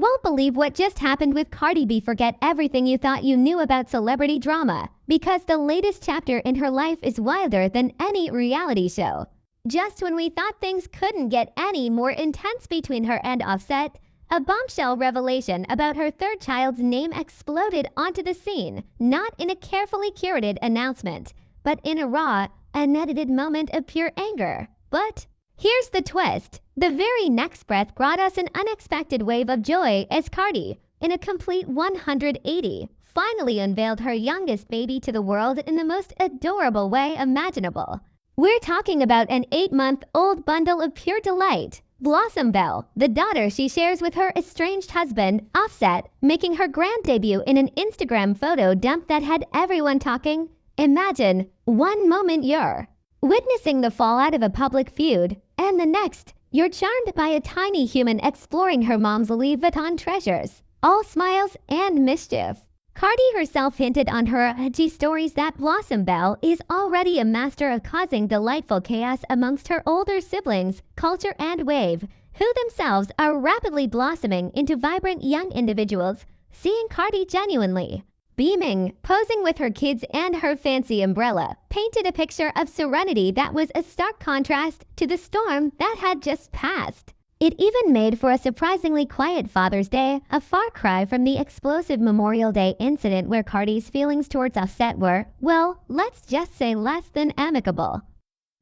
won't believe what just happened with Cardi B. Forget everything you thought you knew about celebrity drama, because the latest chapter in her life is wilder than any reality show. Just when we thought things couldn't get any more intense between her and Offset, a bombshell revelation about her third child's name exploded onto the scene, not in a carefully curated announcement, but in a raw, unedited moment of pure anger. But here's the twist. The very next breath brought us an unexpected wave of joy as Cardi, in a complete 180, finally unveiled her youngest baby to the world in the most adorable way imaginable. We're talking about an 8-month-old bundle of pure delight, Blossom Bell, the daughter she shares with her estranged husband, Offset, making her grand debut in an Instagram photo dump that had everyone talking. Imagine, one moment you're witnessing the fallout of a public feud, and the next, you're charmed by a tiny human exploring her mom's Louis Vuitton treasures, all smiles and mischief. Cardi herself hinted on her IG stories that Blossom Bell is already a master of causing delightful chaos amongst her older siblings, Culture and Wave, who themselves are rapidly blossoming into vibrant young individuals, seeing Cardi genuinely beaming, posing with her kids and her fancy umbrella, painted a picture of serenity that was a stark contrast to the storm that had just passed. It even made for a surprisingly quiet Father's Day, a far cry from the explosive Memorial Day incident where Cardi's feelings towards Offset were, well, let's just say less than amicable.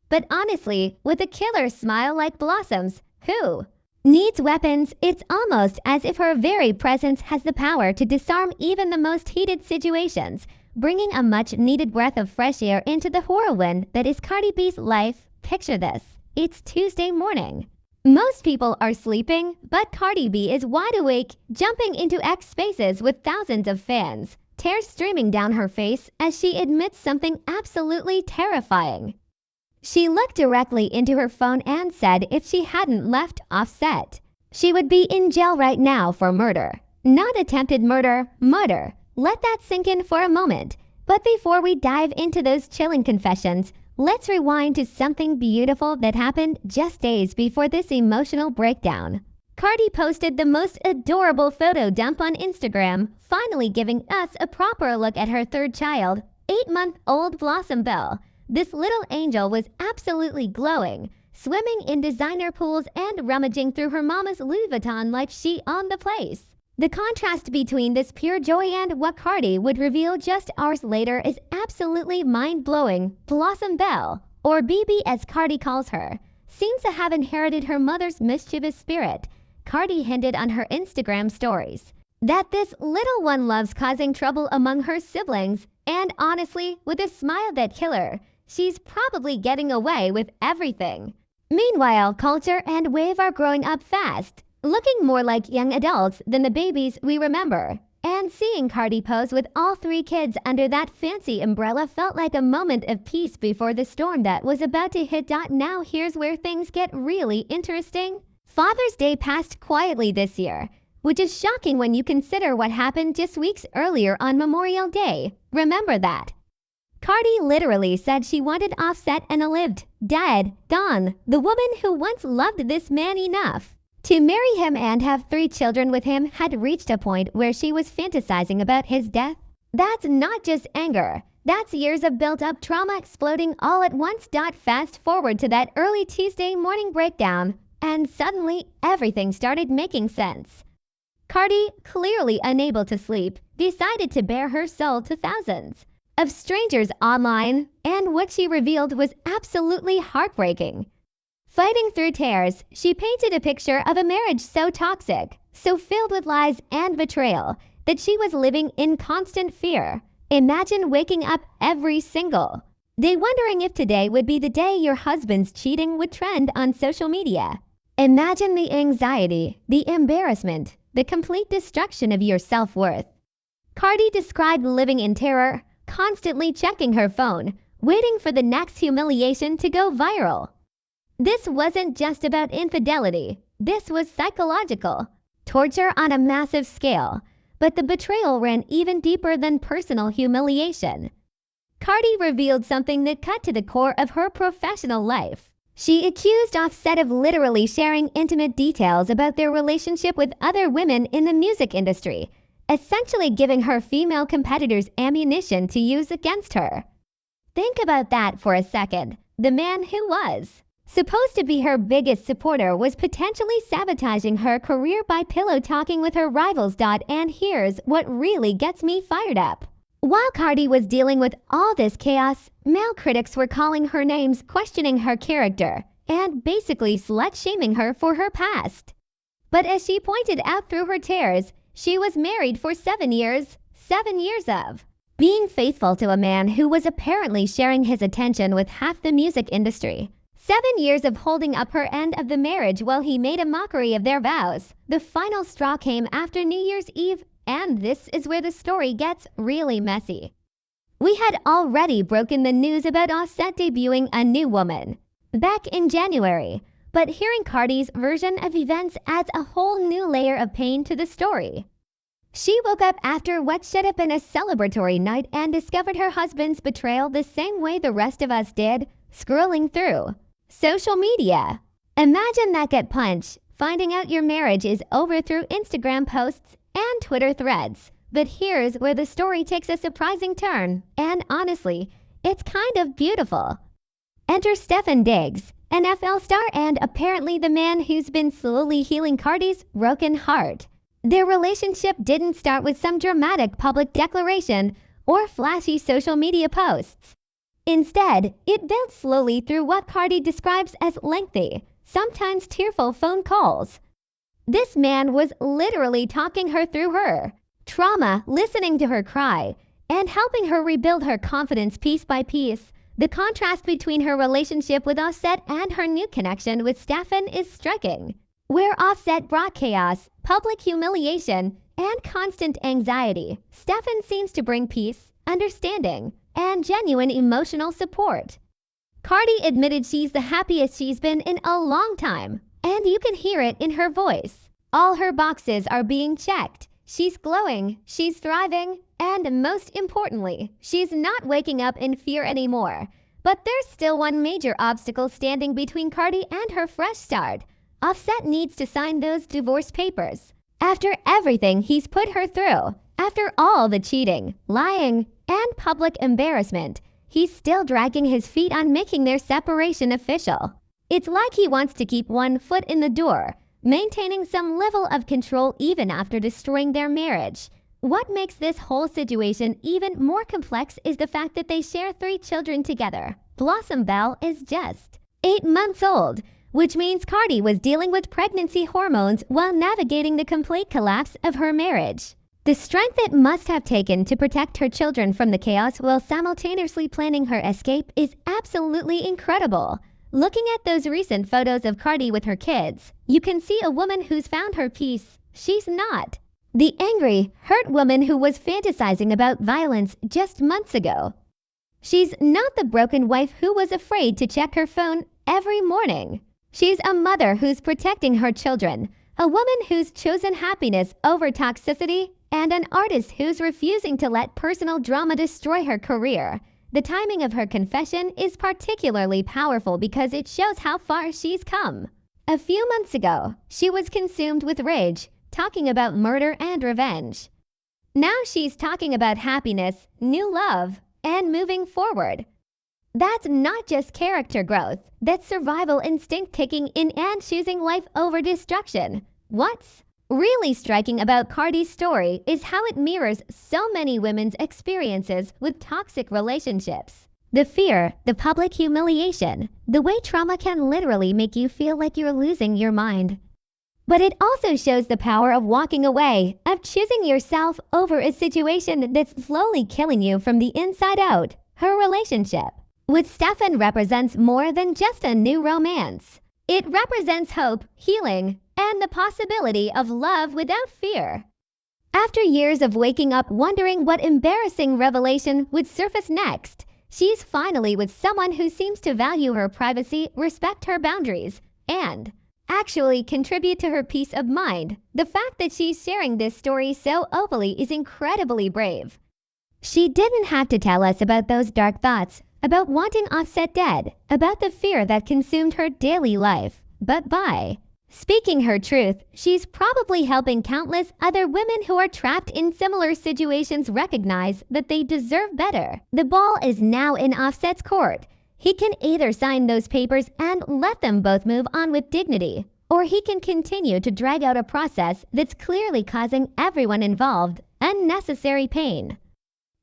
But honestly, with a killer smile like Blossom's, who needs weapons? It's almost as if her very presence has the power to disarm even the most heated situations, bringing a much-needed breath of fresh air into the whirlwind that is Cardi B's life. Picture this. It's Tuesday morning. Most people are sleeping, but Cardi B is wide awake, jumping into X spaces with thousands of fans, tears streaming down her face as she admits something absolutely terrifying. She looked directly into her phone and said if she hadn't left Offset, she would be in jail right now for murder. Not attempted murder, murder. Let that sink in for a moment. But before we dive into those chilling confessions, let's rewind to something beautiful that happened just days before this emotional breakdown. Cardi posted the most adorable photo dump on Instagram, finally giving us a proper look at her third child, 8-month-old Blossom Bell. This little angel was absolutely glowing, swimming in designer pools and rummaging through her mama's Louis Vuitton like she owned the place. The contrast between this pure joy and what Cardi would reveal just hours later is absolutely mind-blowing. Blossom Bell, or BB as Cardi calls her, seems to have inherited her mother's mischievous spirit. Cardi hinted on her Instagram stories that this little one loves causing trouble among her siblings, and honestly, with a smile that killer, she's probably getting away with everything. Meanwhile, Culture and Wave are growing up fast, looking more like young adults than the babies we remember. And seeing Cardi pose with all 3 kids under that fancy umbrella felt like a moment of peace before the storm that was about to hit. Now here's where things get really interesting. Father's Day passed quietly this year, which is shocking when you consider what happened just weeks earlier on Memorial Day. Remember that. Cardi literally said she wanted Offset and lived, dead, gone, the woman who once loved this man enough to marry him and have 3 children with him had reached a point where she was fantasizing about his death. That's not just anger. That's years of built-up trauma exploding all at once. Fast forward to that early Tuesday morning breakdown, and suddenly everything started making sense. Cardi, clearly unable to sleep, decided to bare her soul to thousands of strangers online, and what she revealed was absolutely heartbreaking. Fighting through tears, she painted a picture of a marriage so toxic, so filled with lies and betrayal, that she was living in constant fear. Imagine waking up every single day wondering if today would be the day your husband's cheating would trend on social media. Imagine the anxiety, the embarrassment, the complete destruction of your self-worth. Cardi described living in terror, constantly checking her phone, waiting for the next humiliation to go viral. This wasn't just about infidelity. This was psychological torture on a massive scale. But the betrayal ran even deeper than personal humiliation. Cardi revealed something that cut to the core of her professional life. She accused Offset of literally sharing intimate details about their relationship with other women in the music industry, essentially giving her female competitors ammunition to use against her. Think about that for a second. The man who was supposed to be her biggest supporter was potentially sabotaging her career by pillow talking with her rivals. And here's what really gets me fired up. While Cardi was dealing with all this chaos, male critics were calling her names, questioning her character, and basically slut-shaming her for her past. But as she pointed out through her tears, she was married for 7 years, 7 years of being faithful to a man who was apparently sharing his attention with half the music industry. 7 years of holding up her end of the marriage while he made a mockery of their vows. The final straw came after New Year's Eve, and this is where the story gets really messy. We had already broken the news about Offset debuting a new woman back in January, but hearing Cardi's version of events adds a whole new layer of pain to the story. She woke up after what should have been a celebratory night and discovered her husband's betrayal the same way the rest of us did, scrolling through social media. Imagine that gut punch, finding out your marriage is over through Instagram posts and Twitter threads. But here's where the story takes a surprising turn, and honestly, it's kind of beautiful. Enter Stefan Diggs, an NFL star and apparently the man who's been slowly healing Cardi's broken heart. Their relationship didn't start with some dramatic public declaration or flashy social media posts. Instead, it built slowly through what Cardi describes as lengthy, sometimes tearful phone calls. This man was literally talking her through her trauma, listening to her cry, and helping her rebuild her confidence piece by piece. The contrast between her relationship with Offset and her new connection with Stefan is striking. Where Offset brought chaos, public humiliation, and constant anxiety, Stefan seems to bring peace, understanding, and genuine emotional support. Cardi admitted she's the happiest she's been in a long time, and you can hear it in her voice. All her boxes are being checked. She's glowing, she's thriving, and most importantly, she's not waking up in fear anymore. But there's still one major obstacle standing between Cardi and her fresh start. Offset needs to sign those divorce papers. After everything he's put her through, after all the cheating, lying, and public embarrassment, he's still dragging his feet on making their separation official. It's like he wants to keep one foot in the door, maintaining some level of control even after destroying their marriage. What makes this whole situation even more complex is the fact that they share 3 children together. Blossom Bell is just 8 months old, which means Cardi was dealing with pregnancy hormones while navigating the complete collapse of her marriage. The strength it must have taken to protect her children from the chaos while simultaneously planning her escape is absolutely incredible. Looking at those recent photos of Cardi with her kids, you can see a woman who's found her peace. She's not the angry, hurt woman who was fantasizing about violence just months ago. She's not the broken wife who was afraid to check her phone every morning. She's a mother who's protecting her children, a woman who's chosen happiness over toxicity, and an artist who's refusing to let personal drama destroy her career. The timing of her confession is particularly powerful because it shows how far she's come. A few months ago, she was consumed with rage, talking about murder and revenge. Now she's talking about happiness, new love, and moving forward. That's not just character growth, that's survival instinct kicking in and choosing life over destruction. What's really striking about Cardi's story is how it mirrors so many women's experiences with toxic relationships. The fear, the public humiliation, the way trauma can literally make you feel like you're losing your mind. But it also shows the power of walking away, of choosing yourself over a situation that's slowly killing you from the inside out. Her relationship with Stefan represents more than just a new romance. It represents hope, healing, and the possibility of love without fear. After years of waking up wondering what embarrassing revelation would surface next, she's finally with someone who seems to value her privacy, respect her boundaries, and actually contribute to her peace of mind. The fact that she's sharing this story so openly is incredibly brave. She didn't have to tell us about those dark thoughts, about wanting Offset dead, about the fear that consumed her daily life. But by speaking her truth, she's probably helping countless other women who are trapped in similar situations recognize that they deserve better. The ball is now in Offset's court. He can either sign those papers and let them both move on with dignity, or he can continue to drag out a process that's clearly causing everyone involved unnecessary pain.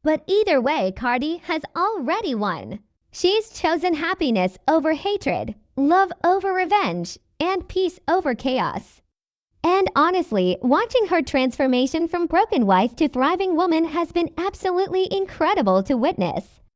But either way, Cardi has already won. She's chosen happiness over hatred, love over revenge, and peace over chaos. And honestly, watching her transformation from broken wife to thriving woman has been absolutely incredible to witness.